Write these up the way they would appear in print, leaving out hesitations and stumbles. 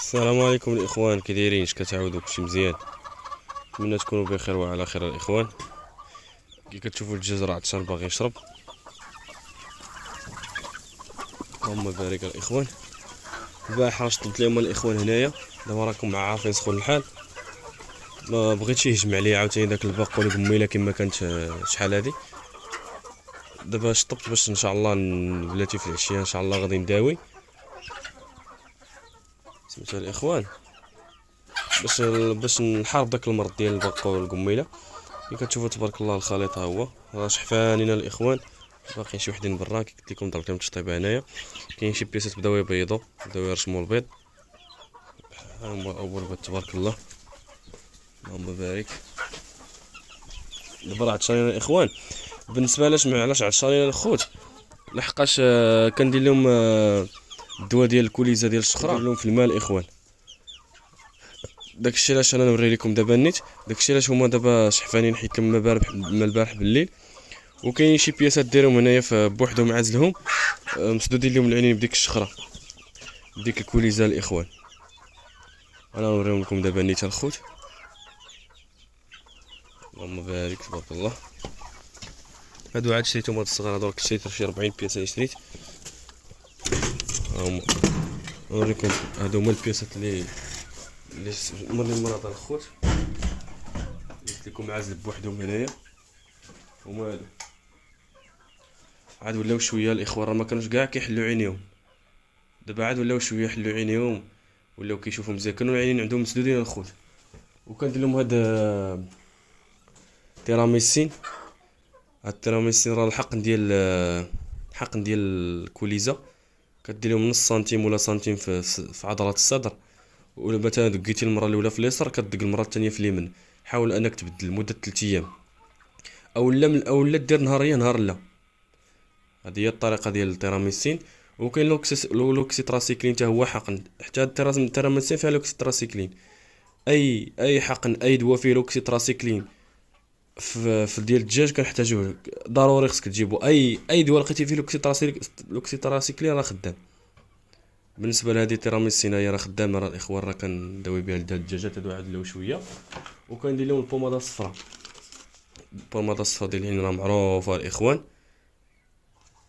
السلام عليكم الاخوان، كي دايرين؟ اش كتعاودوا؟ كلشي مزيان؟ نتمنى تكونوا بخير وعلى خير الاخوان. كي كتشوفوا الدجاج راه عطشان باغي يشرب. اللهم بارك الاخوان. البارحه شطبت لهم الاخوان هنايا، دابا راكم عارفين سخون الحال. ما بغيتش يهجم عليا عاوتاني داك الباق ولا قميله كما كانت شحال هادي. دابا شطبت باش ان شاء الله بلاتي في العشيه ان شاء الله غادي نداوي. سمعتوا الاخوان؟ باش نحارب داك المرض ديال الباق والقميله. كي كتشوفوا تبارك الله الخليط ها هو راه شحفانين الاخوان. باقيين شي وحدين برا كي قلت لكم ضربت لهم تشطيبه هنايا. كاين شي بيسات بداو يبيضوا، بداو يرشموا البيض. ها هو اول بيض تبارك الله، اللهم بارك. دابا راه عطشانين الاخوان. بالنسبه علاش عطشانين الخوت؟ لحقاش كندير لهم الدواء ديال الكوليزه ديال الشخره، ندير لهم في الماء الاخوان. داكشي علاش انا نوري لكم دابا النيت. داكشي علاش هما دابا شحفانين، حيت لهم الماء البارح بالليل. وكاين شي بياسات ديرهم هنايا بوحدهم عازلهم، مسدودين لهم العينين بديك الشخره، بديك الكوليزه الاخوان. انا نوريهم لكم دابا نيت الخوت. اللهم بارك تبارك الله. هادو عاد شريتهم هاد الصغار هادو، شريت شي 40 بياسه اللي شريت. هاهما نوريكم، هادو هما البياسات اللي مرات الخوت قلت لكم عازل بوحدهم هنايا. هما هادو عاد ولاو شويه الاخوان، راه ما كانوش كاع كيحلوا عينيهم. دابا عاد ولاو شويه يحلوا عينيهم، ولاو كيشوفوا مزيان. كانوا العينين عندهم مسدودين الخوت. وكندير لهم هاد تيراميسين. هاد التيراميسين راه الحقن ديال الكوليزه. كدير لهم نص سنتيم ولا سنتيم في عضلات الصدر. ولا مثلا دقيتي المره الاولى في اليسار كدق المره الثانيه في اليمين. حاول انك تبدل لمده 3 ايام، او لا دير نهاريه نهار لا. هذه هي الطريقه ديال التيراميسين. وكاين لوكسيتراسيكلين حتى هو حقن. حتى التيراميسين فيها لوكسيتراسيكلين. اي حقن، اي دواء فيه لوكسيتراسيكلين في ديال الدجاج كنحتاجوه ضروري. خصك تجيبو اي دواء لقيتي فيه لوكسيتراسيكلين راه خدام. بالنسبه لهذه التيراميسين هي راه خدامه، راه الاخوان راه كنداوي بها الدجاجات هادو عاد شويه. وكندير لهم البوماده الصفراء. البوماده الصفراء ديال العين راه معروفه الاخوان،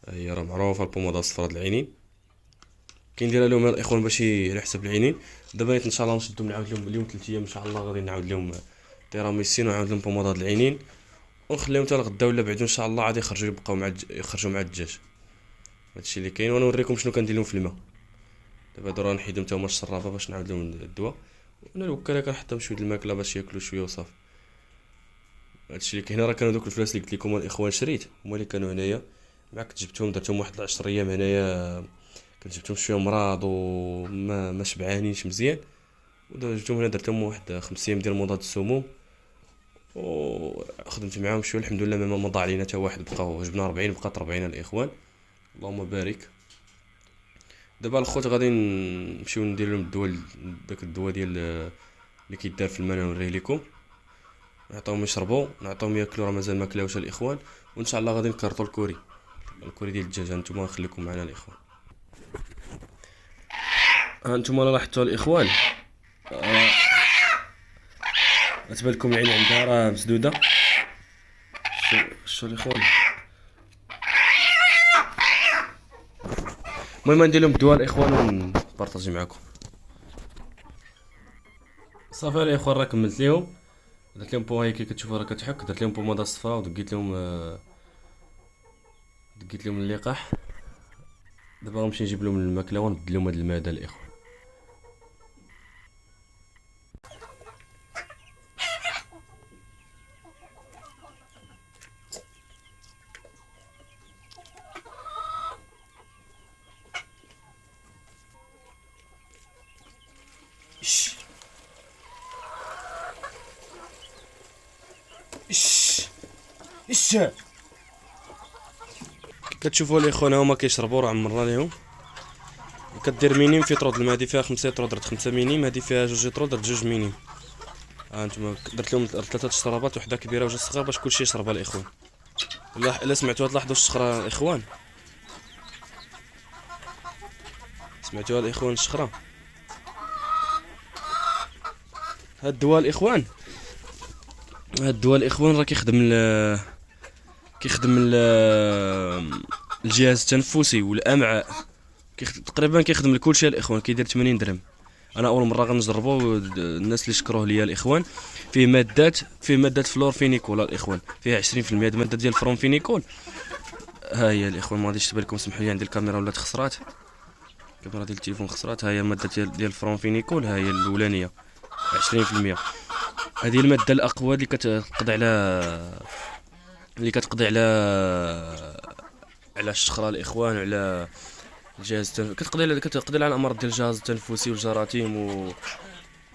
هي راه معروفه البوماده الصفراء ديال العينين. كنديرها لهم الاخوان باش على حسب العينين. دابا ان شاء الله نشدو نعاود لهم اليوم 3 ايام ان شاء الله غادي نعاود لهم تيراميسين ونعاود لهم بوماده العينين. ونخليهم حتى الغدا ولا بعدو ان شاء الله عاد يخرجوا يبقاو يخرجوا مع الدجاج. هادشي اللي كاين، وانا نوريكم شنو كندير لهم في الماء. دابا هادو راه نحيدهم حتى هما الشرابه باش نعاود لهم الدواء. وانا الوكاله كنحط لهم شويه الماكله باش ياكلوا شويه وصافي. هادشي اللي كاين. راه كانوا دوك الفلاس اللي قلت لكم الاخوان شريت، هما اللي كانوا هنايا. معاك جبتهم درتهم واحد 10 ايام هنايا. كنت جبتهم شويه مراض وما شبعانينش مزيان. ودابا جبتهم هنا درتهم واحد 5 ايام ديال مضاد السموم. وخدمت معاهم شويه الحمد لله ما مضى علينا حتى واحد. بقاو جبنا 40 بقات 40 الاخوان، اللهم بارك. دابا الخوت غادي نمشيو ندير لهم الدواء، داك الدواء ديال اللي كيدار في الماء نوريه لكم. نعطيهم يشربوا، نعطيهم ياكلوا، راه مازال ما كلاوش الاخوان. وان شاء الله غادي نكرطوا الكوري ديال الدجاج. هانتوما نخليكم معنا الاخوان. هانتوما لاحظتوا الاخوان، تبان لكم العين عندها راه مسدوده. شو الاخوان. المهم ندير لهم الدواء الاخوان ونبارطاجي معكم. صافي الاخوان راه كملت لهم. درت لهم بو، هي كي كتشوفوا راه كتحك. درت لهم بوماده صفراء ودقيت لهم اللقاح. دابا غنمشي نجيب لهم الماكله ونبدل لهم هاد الماء هذا الاخوان. اش اش اش كتشوفوا الاخوان هما كيشربوا، راه عمرنا ليهم. كدير مينيم في طرود الماء. هادي فيها 5 طرود، درت 5 مينيم. هادي فيها 2 طرود، درت 2 مينيم. ها انتما درت لهم 3 الشرابات، وحده كبيره وجوج صغار باش كلشي يشربها الاخوان. الا سمعتوها تلاحظوا الشخره الاخوان. سمعتوها الاخوان الشخره. هاد الدواء الاخوان، هاد الدواء الاخوان راه الجهاز التنفسي والامعاء. تقريبا كيخدم لكلشي الاخوان. كيدير 80 درهم. انا اول مره غنجربو، الناس اللي شكروه ليا الاخوان. فيه مادات فلورفينيكول الاخوان، فيها 20% د الماده ديال الفلورفينيكول. ها هي الاخوان، ما غاديش تبان لكم، سمحوا لي عندي الكاميرا ولات خسرات، الكاميرا ديال التليفون خسرات. ها هي الماده ديال الفلورفينيكول، ها هي الاولانيه 20%. هذه الماده الاقوى اللي كتقضي على الشخره الاخوان، وعلى كتقضي على الامراض ديال الجهاز التنفسي والجراثيم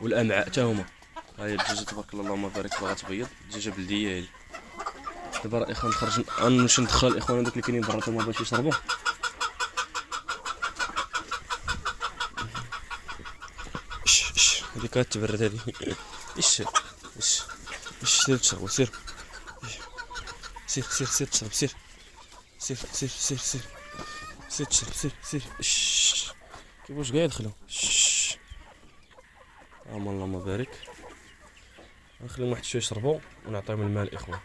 والامعاء حتى هما. ها هي الدجاجه تبارك الله، اللهم بارك، باغا تبيض، دجاجه بلديه هذه. دابا راه الاخوان نخرج، نمشي ندخل الاخوان هذوك اللي كاينين برا تما باش يشربوا. هذيك كتبرد هذه. اش اش اش سير تشربوا، سير سير سير سير تشرب، سير سير سير سير سير سير تشرب، سير سير. كيفاش كاع يدخلوا. اللهم بارك. نخليهم واحد شويه يشربوا ونعطيهم الماء الاخوان.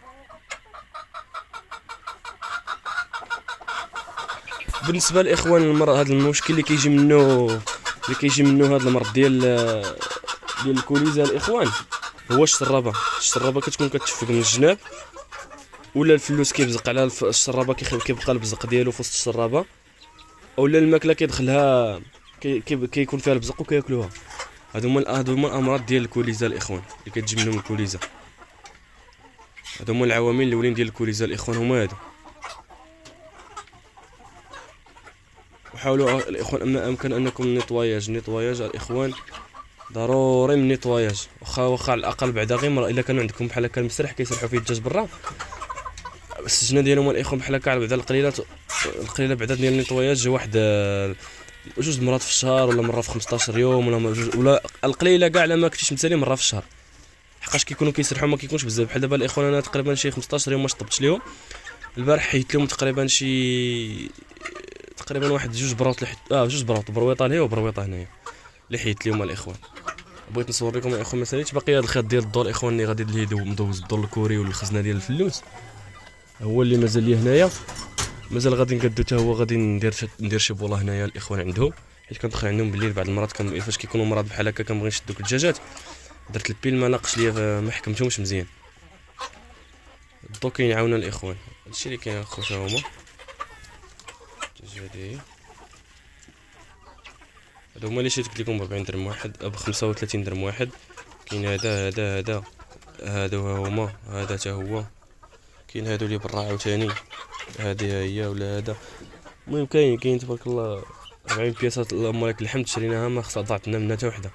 بالنسبه للاخوان، المرض هذا المشكل اللي كيجي منه هذا المرض ديال الكوليزا الاخوان، هو الشرابه كتكون كتشفك من الجناب، ولا الفلوس كيبزق على الشرابه، كيبقى البزق ديالو في وسط الشرابه، اولا الماكله كيدخلها كيكون فيها البزق وكياكلوها. هادو هما الامراض ديال الكوليزا الاخوان اللي كتجي منهم الكوليزا. هادو هما العوامل الاولين ديال الكوليزا الاخوان، هما هادو. وحاولوا الاخوان اما امكن انكم نيطواياج الاخوان، ضروري من نيطواياج. واخا على الاقل بعدا غير الا كان عندكم بحال هكا المسرح كيسرحوا فيه الدجاج برا، السجنه ديالهم الاخوان بحال هكا على بعدا القليله بعدا ديال النيطواياج، واحد جوج مرات في الشهر، ولا مره في 15 يوم، ولا القليله كاع، ما كنتيش مثالي مره في الشهر، حقاش كيكونوا كيسرحوا ما كيكونش بزاف. بحال دابا الاخوان انا تقريبا شي 15 يوم ما شطبتش ليهم. البارح حيت لهم تقريبا واحد جوج بروط جوج بروط، برويطه لهي وبرويطه هنايا اللي حيت لهم الاخوان. بغيت نصور لكم الاخوان مساليتش باقي هذا الخيط ديال الضو الاخوان اللي غادي ندوز الضو الكوري والخزنه ديال الفلوس، هو اللي مازال لي هنايا. مازال غادي نقادو حتى هو، غادي ندير شي بوله هنايا الاخوان عندهم، حيت كندخل عندهم بالليل بعض المرات فاش كيكونوا مرات بحال هكا كنبغي نشد دوك الدجاجات. درت البيل ما لاقش ليا، ما حكمتهمش مزيان. الضو كيعاونا الاخوان، هادشي اللي كاين اخويا. هما الدجاجه هادو هما اللي شريت لكم ب 40 درهم واحد، ب 35 درهم واحد. كاين هذا هادو هما، هذا حتى هو كاين. هادو اللي برا عاوتاني، هذه هي ولا هذا. المهم كاين تبارك الله 40 بياسه، اللهم لك الحمد. شريناها ما خصها ضاعت لنا منها حتى وحده،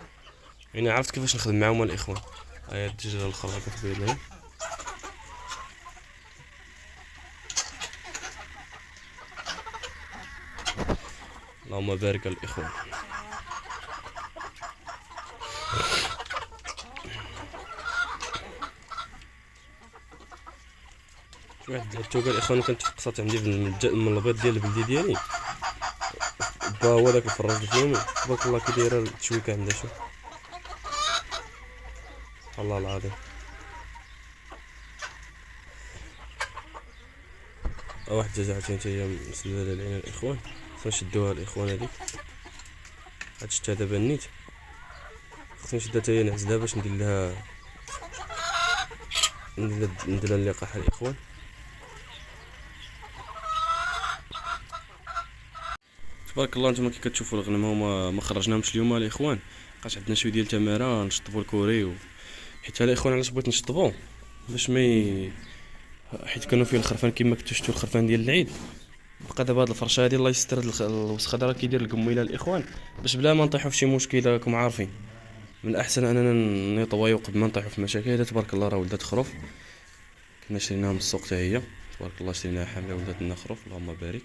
يعني عرفت كيفاش نخدم معاهم الاخوان. هاي الدجاجه الاخرى كتبين لها. اللهم بارك الاخوان. واحد التوكه الاخوان كانت فقصات عندي من البيض ديال البلدي ديالي، با هو داك الفراج الفيومي تبارك الله كي دايره التشويكه عندها. شوف الله العظيم. واحد الدجاجه عاوتاني هي مسلوله لعين الاخوان، خصنا نشدوها الاخوان. هذيك هاد شتا دابا نيت، خصني نشدها حتى هي نعزلها باش ندير لها اللقاح الاخوان. تبارك الله. نتوما كي كتشوفوا الغنم هما ما خرجناهمش اليوم الاخوان، بقاش عندنا شويه ديال التماره نشطبوا الكوري حيت الاخوان علاش بغيت نشطبوا باش حيت كانوا فيه الخرفان كما كنتو شفتوا الخرفان ديال العيد. بقى دابا هاد الفرشه هادي الله يستر، هاد الوسخه راه كيدير القميله الاخوان، باش بلا ما نطيحوا في شي مشكل راكم عارفين. من الاحسن اننا نطويو قبل ما نطيحوا في مشاكل. هذا تبارك الله راه ولدات خروف، كنا شريناها من السوق حتى هي تبارك الله، شريناها حامله ولدات لنا خروف، اللهم بارك.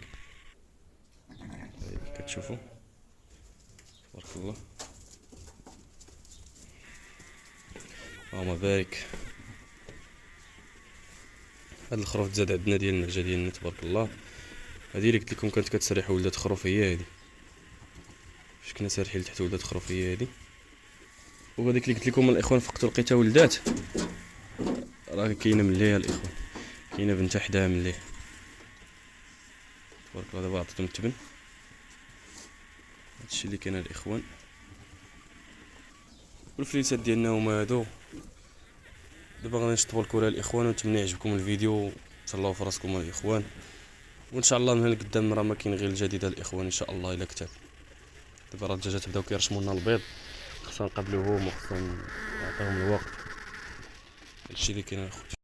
كتشوفوا تبارك الله، اللهم بارك. هاد الخروف تزاد عندنا ديال النعجه ديالنا تبارك الله. هادي اللي قلت لكم كانت كتسرح ولدات خروف، هي هادي فاش كنا سارحين لتحت ولدات خروف، هي هادي. وهذيك اللي قلت لكم الاخوان فقتوا لقيتها ولدات، راه كاينه مليها الاخوان، كاينه بنتها حداها مليه تبارك الله. دابا عطيتهم التبن. هادشي اللي كاين الاخوان، والفليسات ديالنا هما هادو. دابا غادي نشطبوا الكره الاخوان، ونتمنى يعجبكم الفيديو، تهلاو في راسكم الاخوان، وان شاء الله من هنا لقدام راه ما كاين غير الجديد الاخوان ان شاء الله الا كتاب. دابا راه الدجاجات بداو كيرشموا لنا البيض، خصنا نقابلوهم وخصنا نعطيهم الوقت. هادشي اللي كاين اخوتي.